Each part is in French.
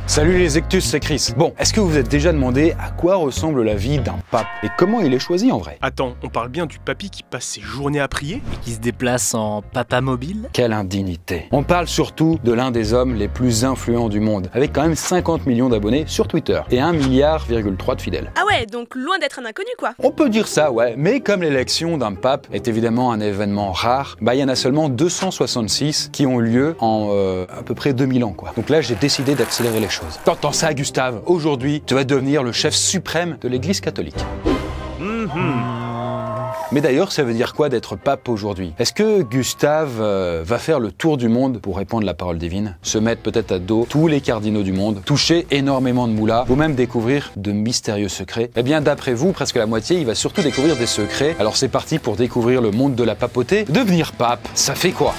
Salut les Ectus, c'est Chris. Bon, est-ce que vous vous êtes déjà demandé à quoi ressemble la vie d'un pape et comment il est choisi en vrai? Attends, on parle bien du papy qui passe ses journées à prier? Et qui se déplace en papa mobile? Quelle indignité. On parle surtout de l'un des hommes les plus influents du monde, avec quand même 50 millions d'abonnés sur Twitter et 1,3 milliard de fidèles. Ah ouais, donc loin d'être un inconnu quoi. On peut dire ça, ouais, mais comme l'élection d'un pape est évidemment un événement rare, il y en a seulement 266 qui ont eu lieu en à peu près 2000 ans quoi. Donc là, j'ai décidé d'accélérer les choses. T'entends ça, Gustave? Aujourd'hui, tu vas devenir le chef suprême de l'Église catholique. Mais d'ailleurs, ça veut dire quoi d'être pape aujourd'hui? Est-ce que Gustave va faire le tour du monde pour répandre la parole divine, se mettre peut-être à dos tous les cardinaux du monde, toucher énormément de moulas, ou même découvrir de mystérieux secrets? Eh bien, d'après vous, presque la moitié, il va surtout découvrir des secrets. Alors c'est parti pour découvrir le monde de la papauté. Devenir pape, ça fait quoi?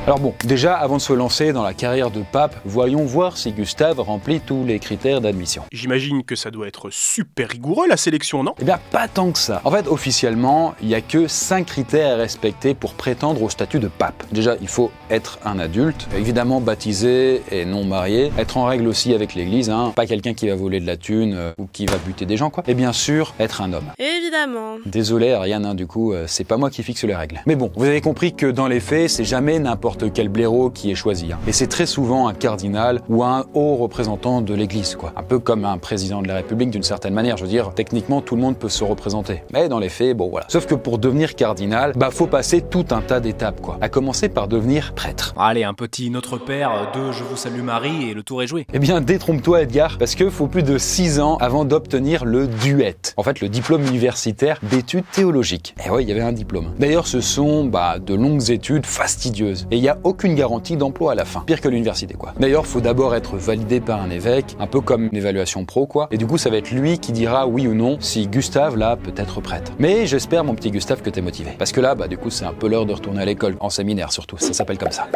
Alors bon, déjà, avant de se lancer dans la carrière de pape, voyons voir si Gustave remplit tous les critères d'admission. J'imagine que ça doit être super rigoureux la sélection, non? Eh bien, pas tant que ça. En fait, officiellement, il n'y a que 5 critères à respecter pour prétendre au statut de pape. Déjà, il faut être un adulte, évidemment baptisé et non marié, être en règle aussi avec l'église, hein, pas quelqu'un qui va voler de la thune ou qui va buter des gens, quoi. Et bien sûr, être un homme. Évidemment. Désolé, Ariane, hein, du coup, c'est pas moi qui fixe les règles. Mais bon, vous avez compris que dans les faits, c'est jamais n'importe quel blaireau qui est choisi. Hein. Et c'est très souvent un cardinal ou un haut représentant de l'église, quoi. Un peu comme un président de la République d'une certaine manière. Je veux dire, techniquement, tout le monde peut se représenter. Mais dans les faits, bon voilà. Sauf que pour devenir cardinal, faut passer tout un tas d'étapes, quoi. À commencer par devenir prêtre. Allez, un petit Notre Père, 2 Je vous salue Marie et le tour est joué. Eh bien, détrompe-toi Edgar, parce que faut plus de 6 ans avant d'obtenir le DUET. En fait, le diplôme universitaire d'études théologiques. Et ouais, il y avait un diplôme. D'ailleurs, ce sont de longues études fastidieuses. Et il n'y a aucune garantie d'emploi à la fin. Pire que l'université, quoi. D'ailleurs, faut d'abord être validé par un évêque, un peu comme une évaluation pro, quoi. Et du coup, ça va être lui qui dira oui ou non si Gustave, là, peut être prêtre. Mais j'espère, mon petit Gustave, que t'es motivé. Parce que là, du coup, c'est un peu l'heure de retourner à l'école. En séminaire, surtout. Ça s'appelle comme ça.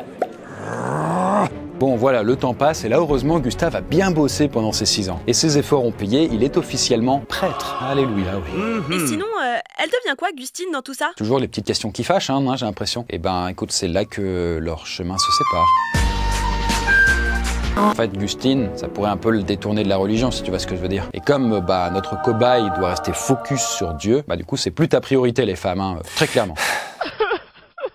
Bon voilà, le temps passe et là heureusement Gustave a bien bossé pendant ces 6 ans. Et ses efforts ont payé, il est officiellement prêtre. Alléluia, oui. Et sinon, elle devient quoi, Gustine, dans tout ça? Toujours les petites questions qui fâchent, hein, j'ai l'impression. Eh ben écoute, c'est là que leurs chemins se séparent. En fait, Gustine, ça pourrait un peu le détourner de la religion, si tu vois ce que je veux dire. Et comme notre cobaye doit rester focus sur Dieu, du coup c'est plus ta priorité les femmes, hein, très clairement.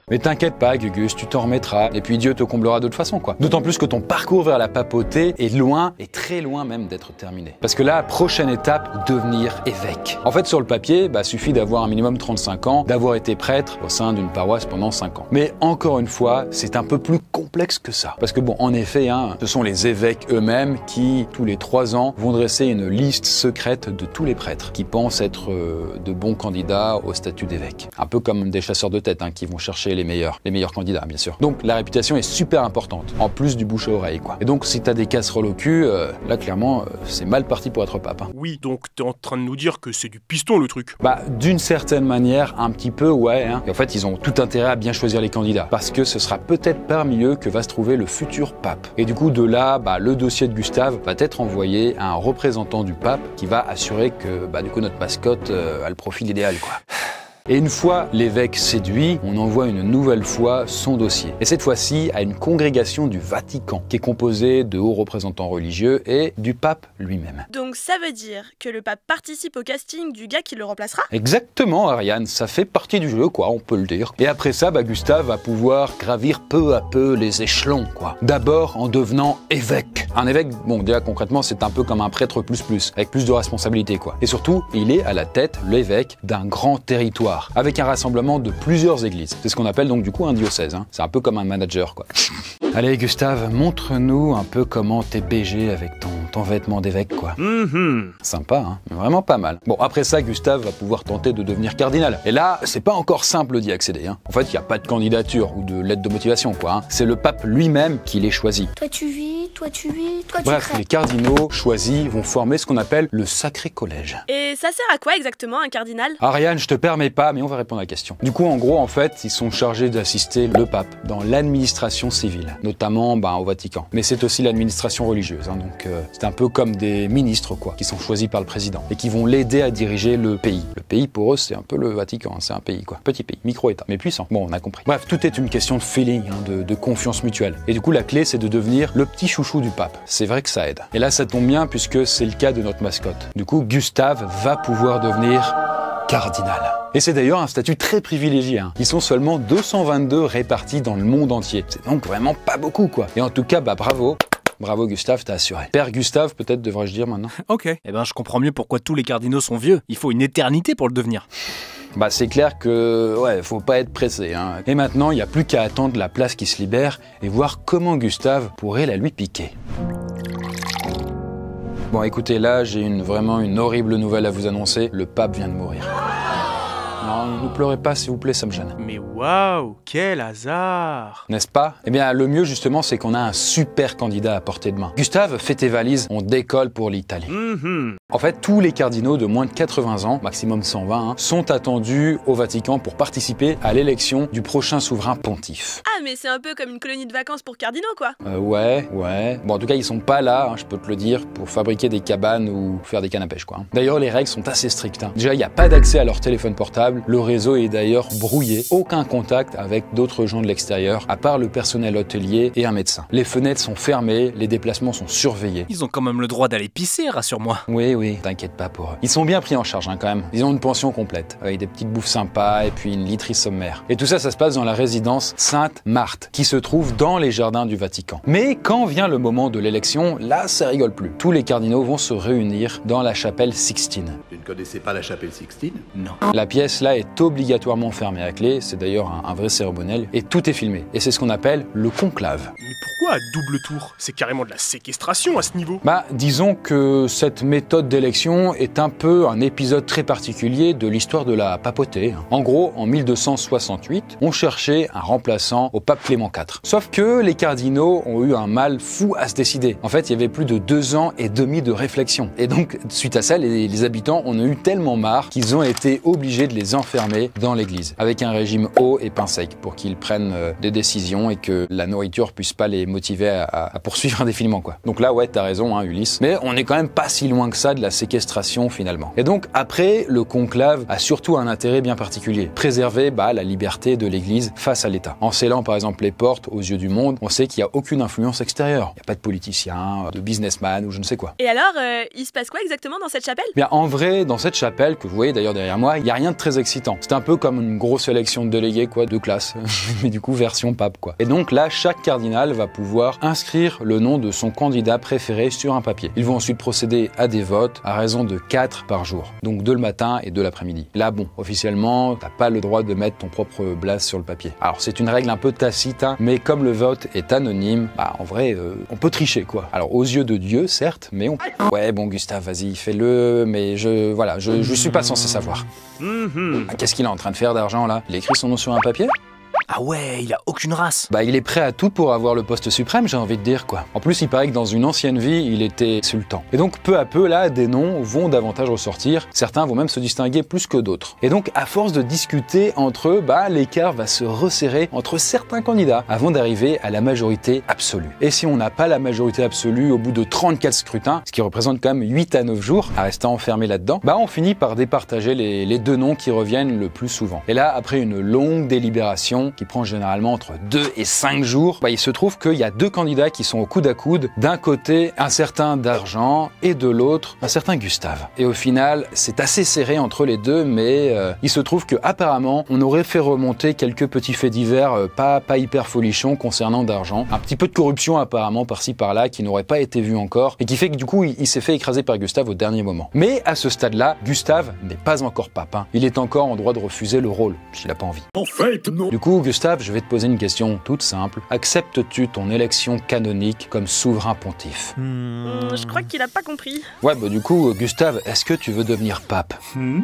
Mais t'inquiète pas, Gugus, tu t'en remettras, et puis Dieu te comblera d'autre façon, quoi. D'autant plus que ton parcours vers la papauté est loin, et très loin même d'être terminé. Parce que là, prochaine étape, devenir évêque. En fait, sur le papier, suffit d'avoir un minimum 35 ans, d'avoir été prêtre au sein d'une paroisse pendant 5 ans. Mais encore une fois, c'est un peu plus complexe que ça. Parce que bon, en effet, ce sont les évêques eux-mêmes qui, tous les 3 ans, vont dresser une liste secrète de tous les prêtres qui pensent être de bons candidats au statut d'évêque. Un peu comme des chasseurs de tête, qui vont chercher les meilleurs candidats, bien sûr. Donc la réputation est super importante, en plus du bouche à oreille, quoi. Et donc si t'as des casseroles au cul, là clairement, c'est mal parti pour être pape. Hein. Oui, donc t'es en train de nous dire que c'est du piston le truc. D'une certaine manière, un petit peu, ouais. Hein. Et en fait, ils ont tout intérêt à bien choisir les candidats, parce que ce sera peut-être parmi eux que va se trouver le futur pape. Et du coup, de là, le dossier de Gustave va être envoyé à un représentant du pape qui va assurer que, du coup, notre mascotte a le profil idéal, quoi. Et une fois l'évêque séduit, on envoie une nouvelle fois son dossier. Et cette fois-ci à une congrégation du Vatican, qui est composée de hauts représentants religieux et du pape lui-même. Donc ça veut dire que le pape participe au casting du gars qui le remplacera? Exactement, Ariane, ça fait partie du jeu, quoi, on peut le dire. Et après ça, Gustave va pouvoir gravir peu à peu les échelons, quoi. D'abord en devenant évêque. Un évêque, déjà concrètement, c'est un peu comme un prêtre plus, avec plus de responsabilités, quoi. Et surtout, il est à la tête, l'évêque, d'un grand territoire, avec un rassemblement de plusieurs églises. C'est ce qu'on appelle donc du coup un diocèse. Hein. C'est un peu comme un manager, quoi. Allez Gustave, montre-nous un peu comment t'es BG avec ton vêtement d'évêque, quoi. Sympa, hein, vraiment pas mal. Bon, après ça, Gustave va pouvoir tenter de devenir cardinal. Et là, c'est pas encore simple d'y accéder. Hein. En fait, il n'y a pas de candidature ou de lettre de motivation, quoi. Hein. C'est le pape lui-même qui les choisit. Toi tu vis, toi tu vis, toi tu Bref, les cardinaux choisis vont former ce qu'on appelle le Sacré Collège. Et ça sert à quoi exactement, un cardinal? Ariane, je te permets pas, mais on va répondre à la question. Du coup, en gros, en fait, ils sont chargés d'assister le pape dans l'administration civile. notamment au Vatican. Mais c'est aussi l'administration religieuse, hein, donc c'est un peu comme des ministres quoi, qui sont choisis par le président et qui vont l'aider à diriger le pays. Le pays pour eux c'est un peu le Vatican, hein, c'est un pays quoi, petit pays, micro-état, mais puissant. Bon, on a compris. Bref, tout est une question de feeling, hein, de confiance mutuelle. Et du coup la clé c'est de devenir le petit chouchou du pape. C'est vrai que ça aide. Et là ça tombe bien puisque c'est le cas de notre mascotte. Du coup Gustave va pouvoir devenir cardinal. Et c'est d'ailleurs un statut très privilégié, hein. Ils sont seulement 222 répartis dans le monde entier. C'est donc vraiment pas beaucoup quoi. Et en tout cas, bravo. Bravo Gustave, t'as assuré. Père Gustave, peut-être devrais-je dire maintenant. Ok. Eh ben je comprends mieux pourquoi tous les cardinaux sont vieux. Il faut une éternité pour le devenir. C'est clair que, faut pas être pressé, hein. Et maintenant, il n'y a plus qu'à attendre la place qui se libère et voir comment Gustave pourrait la lui piquer. Bon, écoutez, là, j'ai vraiment une horrible nouvelle à vous annoncer. Le pape vient de mourir. Non, ne pleurez pas, s'il vous plaît, ça me gêne. Mais waouh, quel hasard! N'est-ce pas? Eh bien, le mieux, justement, c'est qu'on a un super candidat à portée de main. Gustave, fais tes valises, on décolle pour l'Italie. En fait, tous les cardinaux de moins de 80 ans, maximum 120, hein, sont attendus au Vatican pour participer à l'élection du prochain souverain pontife. Ah, mais c'est un peu comme une colonie de vacances pour cardinaux, quoi. Ouais. Bon, en tout cas, ils sont pas là, hein, je peux te le dire, pour fabriquer des cabanes ou faire des cannes à pêche, quoi. D'ailleurs, les règles sont assez strictes, hein. Déjà, il n'y a pas d'accès à leur téléphone portable. Le réseau est d'ailleurs brouillé. Aucun contact avec d'autres gens de l'extérieur, à part le personnel hôtelier et un médecin. Les fenêtres sont fermées, les déplacements sont surveillés. Ils ont quand même le droit d'aller pisser, rassure-moi. Oui, t'inquiète pas pour eux. Ils sont bien pris en charge, hein, quand même. Ils ont une pension complète, avec des petites bouffes sympas et puis une literie sommaire. Et tout ça, ça se passe dans la résidence Sainte-Marthe, qui se trouve dans les jardins du Vatican. Mais quand vient le moment de l'élection, là, ça rigole plus. Tous les cardinaux vont se réunir dans la chapelle Sixtine. Tu ne connaissais pas la chapelle Sixtine? Non. La pièce là est obligatoirement fermée à clé, c'est d'ailleurs un vrai cérémoniel, et tout est filmé. Et c'est ce qu'on appelle le conclave. Mais pourquoi à double tour? C'est carrément de la séquestration à ce niveau. Disons que cette méthode d'élection est un peu un épisode très particulier de l'histoire de la papauté. En gros, en 1268, on cherchait un remplaçant au pape Clément IV. Sauf que les cardinaux ont eu un mal fou à se décider. En fait, il y avait plus de 2 ans et demi de réflexion. Et donc, suite à ça, les habitants en ont eu tellement marre qu'ils ont été obligés de les enfermer dans l'église, avec un régime haut et pain sec, pour qu'ils prennent des décisions et que la nourriture puisse pas les motiver à poursuivre indéfiniment, quoi. Donc là, ouais, t'as raison, hein, Ulysse. Mais on est quand même pas si loin que ça de la séquestration, finalement. Et donc, après, le conclave a surtout un intérêt bien particulier. Préserver, la liberté de l'église face à l'État. En scellant, par exemple, les portes aux yeux du monde, on sait qu'il y a aucune influence extérieure. Il n'y a pas de politiciens, de businessman ou je ne sais quoi. Et alors, il se passe quoi exactement dans cette chapelle? Bien, en vrai, dans cette chapelle, que vous voyez d'ailleurs derrière moi, il n'y a rien de très excitant. C'est un peu comme une grosse élection de délégués, quoi, de classe. Mais du coup, version pape, quoi. Et donc là, chaque cardinal va pouvoir inscrire le nom de son candidat préféré sur un papier. Ils vont ensuite procéder à des votes à raison de 4 par jour. Donc 2 le matin et 2 l'après-midi. Là, bon, officiellement, t'as pas le droit de mettre ton propre blaze sur le papier. Alors, c'est une règle un peu tacite, hein, mais comme le vote est anonyme, en vrai, on peut tricher, quoi. Alors, aux yeux de Dieu, certes, mais on... Ouais, bon, Gustave, vas-y, fais-le, mais je suis pas censé savoir. Qu'est-ce qu'il est en train de faire d'argent, là? Il écrit son nom sur un papier? Ah ouais, il a aucune race. Il est prêt à tout pour avoir le poste suprême, j'ai envie de dire, quoi. En plus, il paraît que dans une ancienne vie, il était sultan. Et donc, peu à peu, là, des noms vont davantage ressortir. Certains vont même se distinguer plus que d'autres. Et donc, à force de discuter entre eux, l'écart va se resserrer entre certains candidats avant d'arriver à la majorité absolue. Et si on n'a pas la majorité absolue au bout de 34 scrutins, ce qui représente quand même 8 à 9 jours à rester enfermé là-dedans, on finit par départager les 2 noms qui reviennent le plus souvent. Et là, après une longue délibération, qui prend généralement entre 2 et 5 jours, il se trouve qu'il y a 2 candidats qui sont au coude à coude. D'un côté, un certain D'Argent et de l'autre, un certain Gustave. Et au final, c'est assez serré entre les deux, mais il se trouve que apparemment, on aurait fait remonter quelques petits faits divers pas hyper folichons concernant D'Argent. Un petit peu de corruption apparemment par-ci par-là qui n'aurait pas été vu encore et qui fait que du coup, il s'est fait écraser par Gustave au dernier moment. Mais à ce stade-là, Gustave n'est pas encore pape, hein. Il est encore en droit de refuser le rôle, s'il n'a pas envie. En fait, non. Du coup, Gustave, je vais te poser une question toute simple. Acceptes-tu ton élection canonique comme souverain pontife? Je crois qu'il a pas compris. Ouais, du coup, Gustave, est-ce que tu veux devenir pape?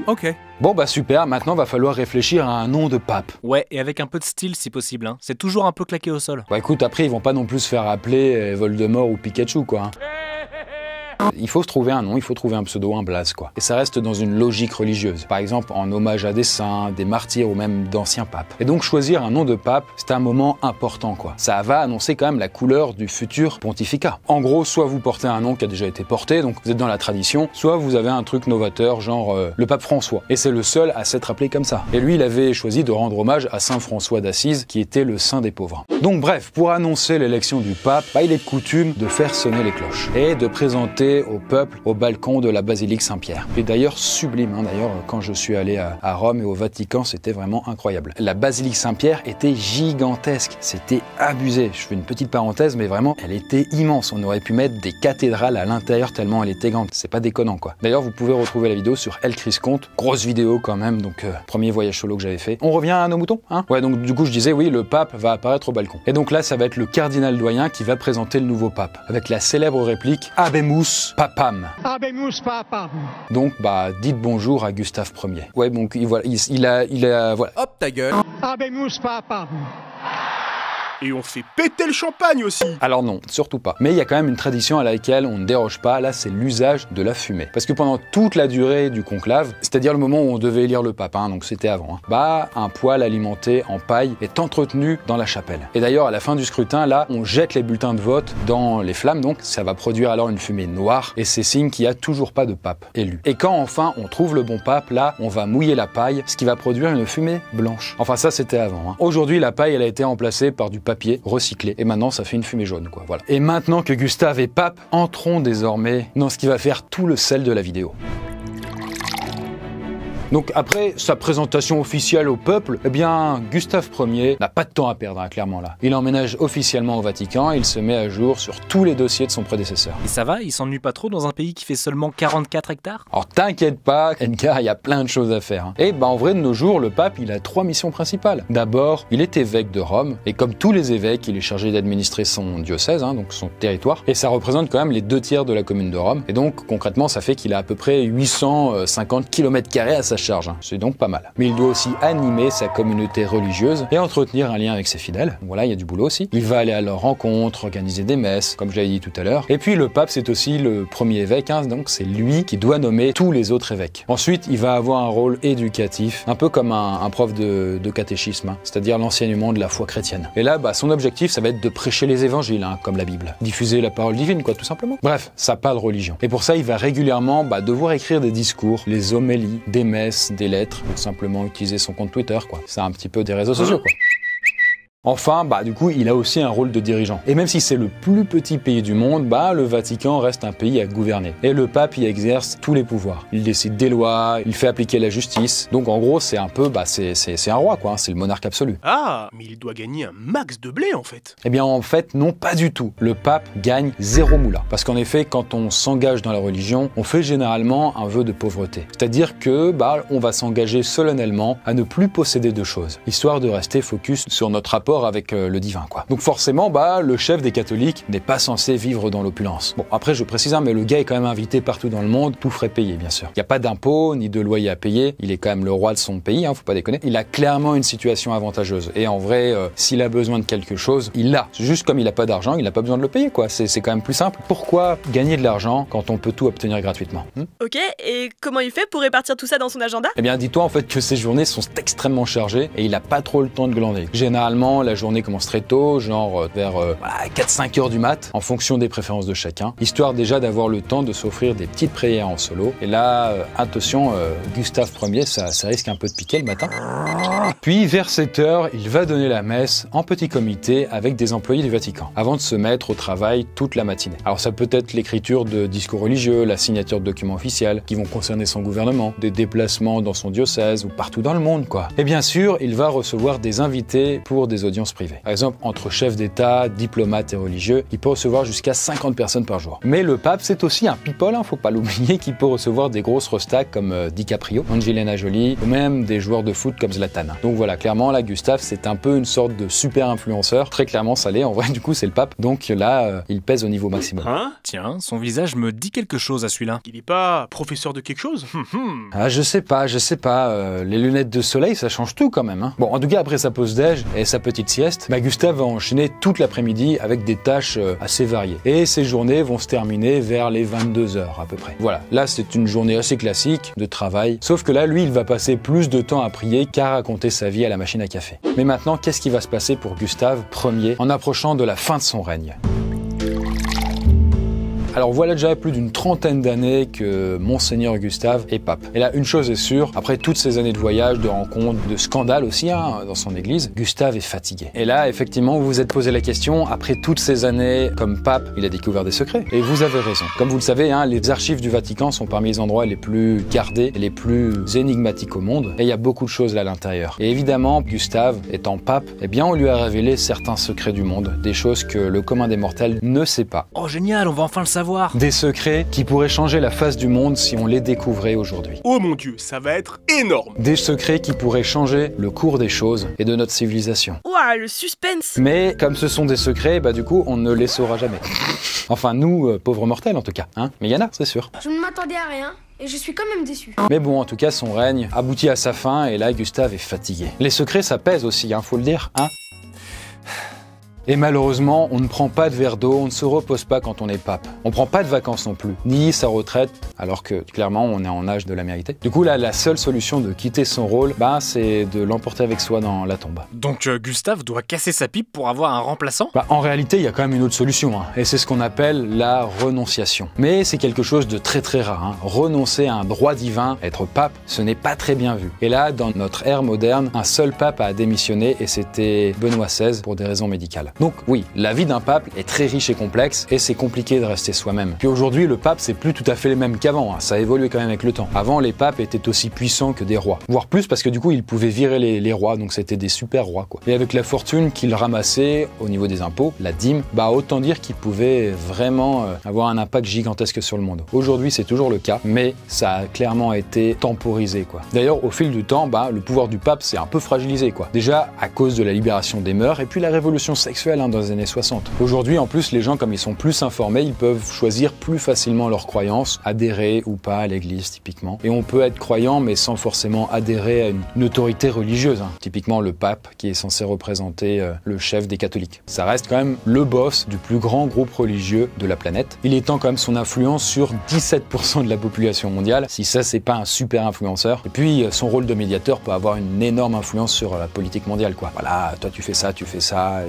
Ok. Bon, super, maintenant va falloir réfléchir à un nom de pape. Ouais, et avec un peu de style si possible, hein. C'est toujours un peu claqué au sol. Écoute, après, ils vont pas non plus se faire appeler Voldemort ou Pikachu, quoi. Hein. Il faut se trouver un nom, il faut trouver un pseudo, un blaze quoi. Et ça reste dans une logique religieuse. Par exemple en hommage à des saints, des martyrs ou même d'anciens papes. Et donc choisir un nom de pape, c'est un moment important quoi. Ça va annoncer quand même la couleur du futur pontificat. En gros, soit vous portez un nom qui a déjà été porté, donc vous êtes dans la tradition, soit vous avez un truc novateur, genre le pape François. Et c'est le seul à s'être appelé comme ça. Et lui, il avait choisi de rendre hommage à Saint François d'Assise, qui était le saint des pauvres. Donc bref, pour annoncer l'élection du pape, il est de coutume de faire sonner les cloches et de présenter au peuple au balcon de la basilique Saint-Pierre. Et d'ailleurs sublime, hein. D'ailleurs quand je suis allé à Rome et au Vatican, c'était vraiment incroyable. La basilique Saint-Pierre était gigantesque, c'était abusé. Je fais une petite parenthèse, mais vraiment, elle était immense. On aurait pu mettre des cathédrales à l'intérieur tellement elle était grande. C'est pas déconnant quoi. D'ailleurs, vous pouvez retrouver la vidéo sur El Chris Conte. Grosse vidéo quand même, donc premier voyage solo que j'avais fait. On revient à nos moutons, hein? Ouais, donc du coup je disais oui, le pape va apparaître au balcon. Et donc là, ça va être le cardinal doyen qui va présenter le nouveau pape, avec la célèbre réplique Habemus Papam. Habemus Papam. Donc dites bonjour à Gustave Ier. Ouais, donc voilà, il a voilà. Hop ta gueule. Habemus Papam. Et on fait péter le champagne aussi. Alors non, surtout pas. Mais il y a quand même une tradition à laquelle on ne déroge pas, là c'est l'usage de la fumée. Parce que pendant toute la durée du conclave, c'est-à-dire le moment où on devait élire le pape, hein, donc c'était avant, hein, un poêle alimenté en paille est entretenu dans la chapelle. Et d'ailleurs à la fin du scrutin, là, on jette les bulletins de vote dans les flammes, donc ça va produire alors une fumée noire, et c'est signe qu'il n'y a toujours pas de pape élu. Et quand enfin on trouve le bon pape, là, on va mouiller la paille, ce qui va produire une fumée blanche. Enfin ça c'était avant, hein. Aujourd'hui la paille elle a été remplacée par du papier recyclé et maintenant ça fait une fumée jaune quoi, voilà. Et maintenant que Gustave est pape, entrons désormais dans ce qui va faire tout le sel de la vidéo. Donc après sa présentation officielle au peuple, eh bien Gustave Ier n'a pas de temps à perdre, hein, clairement là. Il emménage officiellement au Vatican et il se met à jour sur tous les dossiers de son prédécesseur. Et ça va, il s'ennuie pas trop dans un pays qui fait seulement 44 hectares? Alors t'inquiète pas, Edgar, il y a plein de choses à faire, hein. Et en vrai de nos jours, le pape il a 3 missions principales. D'abord, il est évêque de Rome et comme tous les évêques, il est chargé d'administrer son diocèse, hein, donc son territoire. Et ça représente quand même les 2/3 de la commune de Rome. Et donc concrètement, ça fait qu'il a à peu près 850 km² à sa charge, hein. C'est donc pas mal. Mais il doit aussi animer sa communauté religieuse et entretenir un lien avec ses fidèles. Donc voilà, il y a du boulot aussi. Il va aller à leurs rencontres, organiser des messes, comme je l'avais dit tout à l'heure. Et puis le pape, c'est aussi le premier évêque, hein, donc c'est lui qui doit nommer tous les autres évêques. Ensuite, il va avoir un rôle éducatif, un peu comme un prof de catéchisme, hein, c'est-à-dire l'enseignement de la foi chrétienne. Et là, son objectif, ça va être de prêcher les évangiles, hein, comme la Bible. Diffuser la parole divine, quoi, tout simplement. Bref, ça parle religion. Et pour ça, il va régulièrement devoir écrire des discours, les homélies, des messes, des lettres, ou simplement utiliser son compte Twitter, quoi. C'est un petit peu des réseaux sociaux, quoi. Enfin, du coup, il a aussi un rôle de dirigeant. Et même si c'est le plus petit pays du monde, le Vatican reste un pays à gouverner. Et le pape y exerce tous les pouvoirs. Il décide des lois, il fait appliquer la justice. Donc en gros, c'est un peu, c'est un roi, quoi, hein, c'est le monarque absolu. Ah, mais il doit gagner un max de blé en fait. Eh bien en fait, non, pas du tout. Le pape gagne 0 moula. Parce qu'en effet, quand on s'engage dans la religion, on fait généralement un vœu de pauvreté. C'est-à-dire que, on va s'engager solennellement à ne plus posséder de choses, histoire de rester focus sur notre rapport avec le divin, quoi. Donc forcément, le chef des catholiques n'est pas censé vivre dans l'opulence. Bon, après je précise, mais le gars est quand même invité partout dans le monde, tout frais payé bien sûr. Il n'y a pas d'impôts ni de loyer à payer, il est quand même le roi de son pays, hein, faut pas déconner. Il a clairement une situation avantageuse et en vrai, s'il a besoin de quelque chose, il l'a. C'est juste comme il n'a pas d'argent, il n'a pas besoin de le payer, quoi. C'est quand même plus simple. Pourquoi gagner de l'argent quand on peut tout obtenir gratuitement? Ok, et comment il fait pour répartir tout ça dans son agenda? Eh bien dis-toi en fait que ses journées sont extrêmement chargées et il n'a pas trop le temps de glander. Généralement, la journée commence très tôt, genre vers 4-5 heures du mat, en fonction des préférences de chacun, histoire déjà d'avoir le temps de s'offrir des petites prières en solo. Et là, attention, Gustave Ier, ça risque un peu de piquer le matin. Puis vers 7 heures, il va donner la messe en petit comité avec des employés du Vatican, avant de se mettre au travail toute la matinée. Alors ça peut être l'écriture de discours religieux, la signature de documents officiels qui vont concerner son gouvernement, des déplacements dans son diocèse ou partout dans le monde, quoi. Et bien sûr, il va recevoir des invités pour des audiences privées. Par exemple, entre chefs d'État, diplomates et religieux, il peut recevoir jusqu'à 50 personnes par jour. Mais le pape, c'est aussi un people, faut pas l'oublier, qui peut recevoir des grosses rostas comme DiCaprio, Angelina Jolie, ou même des joueurs de foot comme Zlatan. Donc Donc voilà, clairement là Gustave c'est un peu une sorte de super influenceur. Très clairement ça l'est, en vrai du coup c'est le pape. Donc là il pèse au niveau maximum. Hein? Tiens, son visage me dit quelque chose à celui-là. Il est pas professeur de quelque chose? Ah je sais pas, les lunettes de soleil ça change tout quand même. Hein. Bon en tout cas après sa pause déj et sa petite sieste, Gustave va enchaîner toute l'après-midi avec des tâches assez variées. Et ses journées vont se terminer vers les 22h à peu près. Voilà, là c'est une journée assez classique de travail, sauf que là lui il va passer plus de temps à prier qu'à raconter sa vie à la machine à café. Mais maintenant qu'est-ce qui va se passer pour Gustave Ier en approchant de la fin de son règne? Alors voilà déjà plus d'une trentaine d'années que Monseigneur Gustave est pape. Et là, une chose est sûre, après toutes ces années de voyage, de rencontres, de scandales aussi dans son église, Gustave est fatigué. Et là, effectivement, vous vous êtes posé la question, après toutes ces années comme pape, il a découvert des secrets. Et vous avez raison. Comme vous le savez, les archives du Vatican sont parmi les endroits les plus gardés, les plus énigmatiques au monde. Et il y a beaucoup de choses là à l'intérieur. Et évidemment, Gustave, étant pape, eh bien on lui a révélé certains secrets du monde, des choses que le commun des mortels ne sait pas. Oh génial, on va enfin le savoir. Des secrets qui pourraient changer la face du monde si on les découvrait aujourd'hui. Oh mon Dieu, ça va être énorme! Des secrets qui pourraient changer le cours des choses et de notre civilisation. Ouah, le suspense! Mais comme ce sont des secrets, du coup, on ne les saura jamais. Enfin, nous, pauvres mortels en tout cas. Hein. Mais il y en a, c'est sûr. Je ne m'attendais à rien et je suis quand même déçu. Mais bon, en tout cas, son règne aboutit à sa fin et là, Gustave est fatigué. Les secrets, ça pèse aussi, faut le dire. Et malheureusement, on ne prend pas de verre d'eau, on ne se repose pas quand on est pape. On prend pas de vacances non plus, ni sa retraite, alors que clairement on est en âge de la mériter. Du coup là, la seule solution de quitter son rôle, c'est de l'emporter avec soi dans la tombe. Donc Gustave doit casser sa pipe pour avoir un remplaçant? En réalité, il y a quand même une autre solution, et c'est ce qu'on appelle la renonciation. Mais c'est quelque chose de très très rare. Renoncer à un droit divin, être pape, ce n'est pas très bien vu. Et là, dans notre ère moderne, un seul pape a démissionné et c'était Benoît XVI pour des raisons médicales. Donc oui, la vie d'un pape est très riche et complexe et c'est compliqué de rester soi-même. Puis aujourd'hui, le pape, c'est plus tout à fait les mêmes qu'avant, ça a évolué quand même avec le temps. Avant, les papes étaient aussi puissants que des rois, voire plus parce que du coup, ils pouvaient virer les rois, donc c'était des super rois quoi. Et avec la fortune qu'ils ramassaient au niveau des impôts, la dîme, autant dire qu'ils pouvaient vraiment avoir un impact gigantesque sur le monde. Aujourd'hui, c'est toujours le cas, mais ça a clairement été temporisé quoi. D'ailleurs, au fil du temps, le pouvoir du pape s'est un peu fragilisé quoi. Déjà à cause de la libération des mœurs et puis la révolution sexuelle dans les années 60. Aujourd'hui, en plus, les gens, comme ils sont plus informés, ils peuvent choisir plus facilement leurs croyances, adhérer ou pas à l'église, typiquement. Et on peut être croyant, mais sans forcément adhérer à une autorité religieuse. Typiquement, le pape, qui est censé représenter le chef des catholiques. Ça reste quand même le boss du plus grand groupe religieux de la planète. Il étend quand même son influence sur 17% de la population mondiale, si ça, c'est pas un super influenceur. Et puis, son rôle de médiateur peut avoir une énorme influence sur la politique mondiale, quoi. Voilà, toi tu fais ça,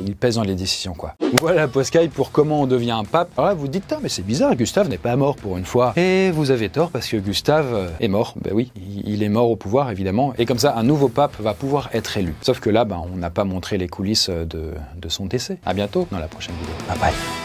il pèse dans les décisions quoi. Voilà Poscaille pour comment on devient un pape. Alors là vous dites mais c'est bizarre, Gustave n'est pas mort pour une fois. Et vous avez tort parce que Gustave est mort. Oui, il est mort au pouvoir évidemment. Et comme ça un nouveau pape va pouvoir être élu. Sauf que là on n'a pas montré les coulisses de son décès. À bientôt dans la prochaine vidéo. Bye bye.